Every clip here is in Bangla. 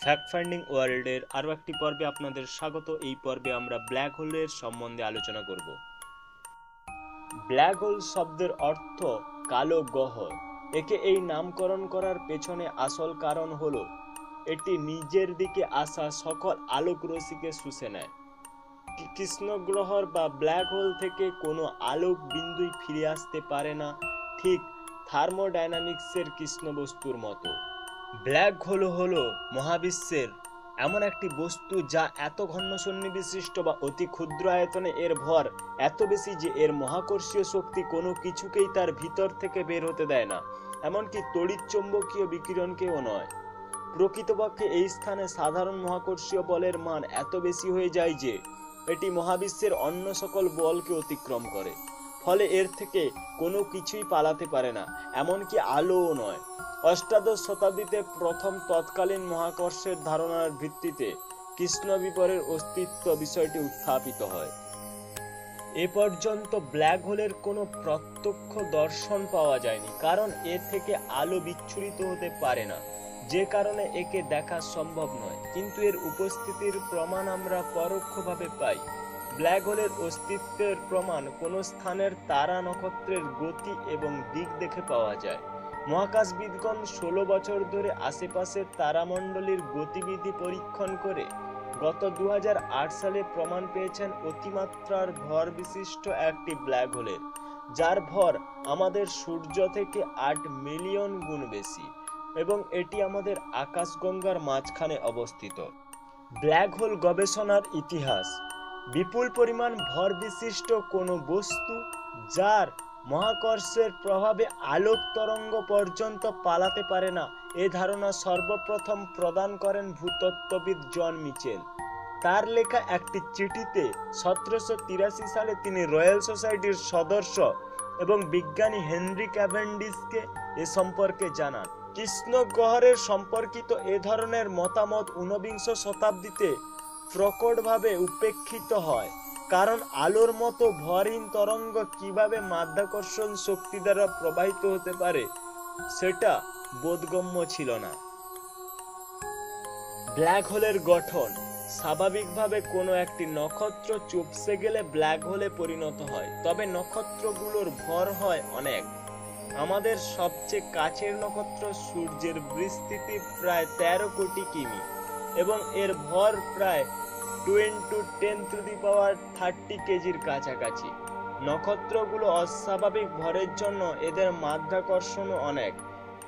ফ্যাক্ট ফাইন্ডিং ওয়ার্ল্ডের আরও একটি পর্বে আপনাদের স্বাগত। এই পর্বে আমরা ব্ল্যাক হোলের সম্বন্ধে আলোচনা করব। ব্ল্যাক হোল শব্দের অর্থ কালো গহ্বর। একে এই নামকরণ করার পেছনে আসল কারণ হলো এটি নিজের দিকে আসা সকল আলোক রশ্মিকে শুষে নেয়। কৃষ্ণ গ্রহর বা ব্ল্যাক হোল থেকে কোনো আলোক বিন্দুই ফিরে আসতে পারে না, ঠিক থার্মোডাইনামিক্সের কৃষ্ণ বস্তুর মতো। ব্ল্যাক হোল হলো মহাবিশ্বের এমন একটি বস্তু যা এত ঘন সন্নিবিশিষ্ট বা অতি ক্ষুদ্র আয়তনে এর ভর এত বেশি যে এর মহাকর্ষীয় শক্তি কোনো কিছুকেই তার ভিতর থেকে বের হতে দেয় না, এমনকি তড়িৎচুম্বকীয় বিকিরণকেও নয়। প্রকৃতপক্ষে এই স্থানে সাধারণ মহাকর্ষীয় বলের মান এত বেশি হয়ে যায় যে এটি মহাবিশ্বের অন্য সকল বলকে অতিক্রম করে, ফলে এর থেকে কোনো কিছুই পালাতে পারে না, এমনকি আলোও নয়। অষ্টাদশ শতাব্দীতে প্রথম তৎকালীন মহাকর্ষের ধারণার ভিত্তিতে কৃষ্ণ বিবরের অস্তিত্ব বিষয়টি উত্থাপিত হয়। এ পর্যন্ত ব্ল্যাক হোলের কোনো প্রত্যক্ষ দর্শন পাওয়া যায়নি, কারণ এ থেকে আলো বিচ্ছুরিত হতে পারে না, যে কারণে একে দেখা সম্ভব নয়। কিন্তু এর উপস্থিতির প্রমাণ আমরা পরোক্ষভাবে পাই। ব্ল্যাক হোলের অস্তিত্বের প্রমাণ কোনো স্থানের তারা নক্ষত্রের গতি এবং দিক দেখে পাওয়া যায়। মহাকাশবিদগণ 16 বছর ধরে আশেপাশের তারামণ্ডলীর গতিবিধি পরীক্ষণ করে গত 2008 সালে প্রমাণ পেয়েছেন অতিমাত্রার ভর বিশিষ্ট একটি ব্ল্যাক হোলের, যার ভর আমাদের সূর্য থেকে 8 মিলিয়ন গুণ বেশি, এবং এটি আমাদের আকাশগঙ্গার মাঝখানে অবস্থিত। ব্ল্যাক হোল গবেষণার ইতিহাস। বিপুল পরিমাণ ভর বিশিষ্ট কোনো বস্তু যার মহাকর্ষের প্রভাবে আলোক তরঙ্গ পর্যন্ত পালাতে পারে না, এ ধারণা সর্বপ্রথম প্রদান করেন ভূতত্ত্ববিদ জন মিচেল। তার লেখা একটি চিঠিতে 1783 সালে তিনি রয়্যাল সোসাইটির সদস্য এবং বিজ্ঞানী হেনরি ক্যাভেন্ডিশকে এ সম্পর্কে জানান। কৃষ্ণ গ্রহের সম্পর্কিত এ ধরনের মতামত ঊনবিংশ শতাব্দীতে প্রকটভাবে উপেক্ষিত হয়, কারণ আলোর মতো ভরহীন তরঙ্গ কিভাবে মাধ্যাকর্ষণ শক্তি দ্বারা প্রবাহিত হতে পারে সেটা বোধগম্য ছিল না। ব্ল্যাক হোলের গঠন। স্বাভাবিকভাবে কোনো একটি নক্ষত্র চুপসে গেলে ব্ল্যাক হোলে পরিণত হয়, তবে নক্ষত্রগুলোর ভর হয় অনেক। আমাদের সবচেয়ে কাছের নক্ষত্র সূর্যের বিস্তৃতি প্রায় 13 কোটি কিমি এবং এর ভর প্রায় 10⁻30 কেজির কাছাকাছি। নক্ষত্রগুলো অস্বাভাবিক ভরের জন্য এদের মাধ্যাকর্ষণও অনেক,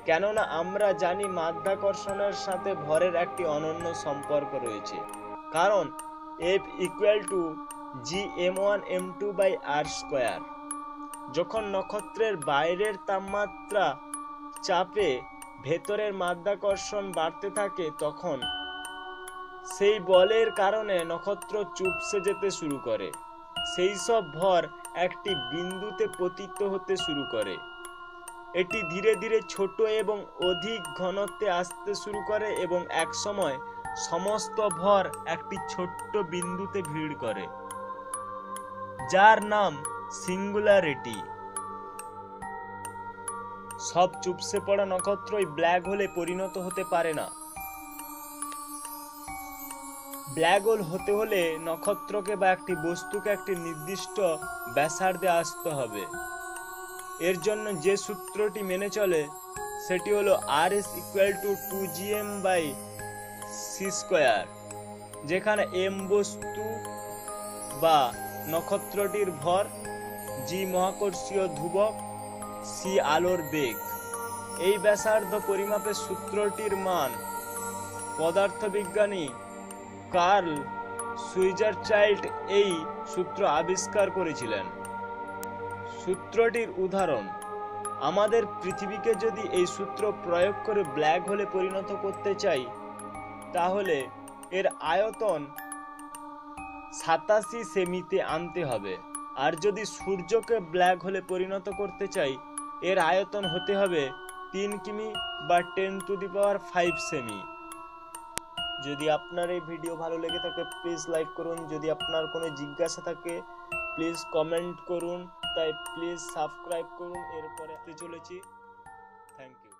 কেননা আমরা জানি মাধ্যাকর্ষণের সাথে ভরের একটি অনন্য সম্পর্ক রয়েছে, কারণ F=gm1m2/r²। যখন নক্ষত্রের বাইরের তাপমাত্রা চাপে ভেতরের মাধ্যাকর্ষণ বাড়তে থাকে, তখন সেই বলের কারণে নক্ষত্র চুপসে যেতে শুরু করে। সেই সব ভর একটি বিন্দুতে পতিত হতে শুরু করে। এটি ধীরে ধীরে ছোট এবং অধিক ঘনত্বে আসতে শুরু করে এবং একসময় সমস্ত ভর একটি ছোট্ট বিন্দুতে ভিড় করে, যার নাম সিঙ্গুলারিটি। সব চুপসে পড়া নক্ষত্রই ব্ল্যাক হোলে পরিণত হতে পারে না। ব্ল্যাক হোল হতে হলে নক্ষত্রকে বা একটি বস্তুকে একটি নির্দিষ্ট ব্যাসার্ধে আসতে হবে। এর জন্য যে সূত্রটি মেনে চলে সেটি হলো R=2gm/c², যেখানে m বস্তু বা নক্ষত্রটির ভর, g মহাকর্ষীয় ধ্রুবক, c আলোর বেগ। এই ব্যাসার্ধ পরিমাপের সূত্রটির মান পদার্থবিজ্ঞানী কার্ল সুইজারচাইল্ড এই সূত্র আবিষ্কার করেছিলেন। সূত্রটির উদাহরণ: আমাদের পৃথিবীকে যদি এই সূত্র প্রয়োগ করে ব্ল্যাক হোলে পরিণত করতে চাই, তাহলে এর আয়তন 87 সেমিতে আনতে হবে। আর যদি সূর্যকে ব্ল্যাক হোলে পরিণত করতে চাই, এর আয়তন হতে হবে 3 কিমি বা 10⁵ সেমি। যদি আপনার এই ভিডিও ভালো লেগে থাকে প্লিজ লাইক করুন। যদি আপনার কোনো জিজ্ঞাসা থাকে প্লিজ কমেন্ট করুন। তাই প্লিজ সাবস্ক্রাইব করুন। এরপরে চলেছি। Thank you.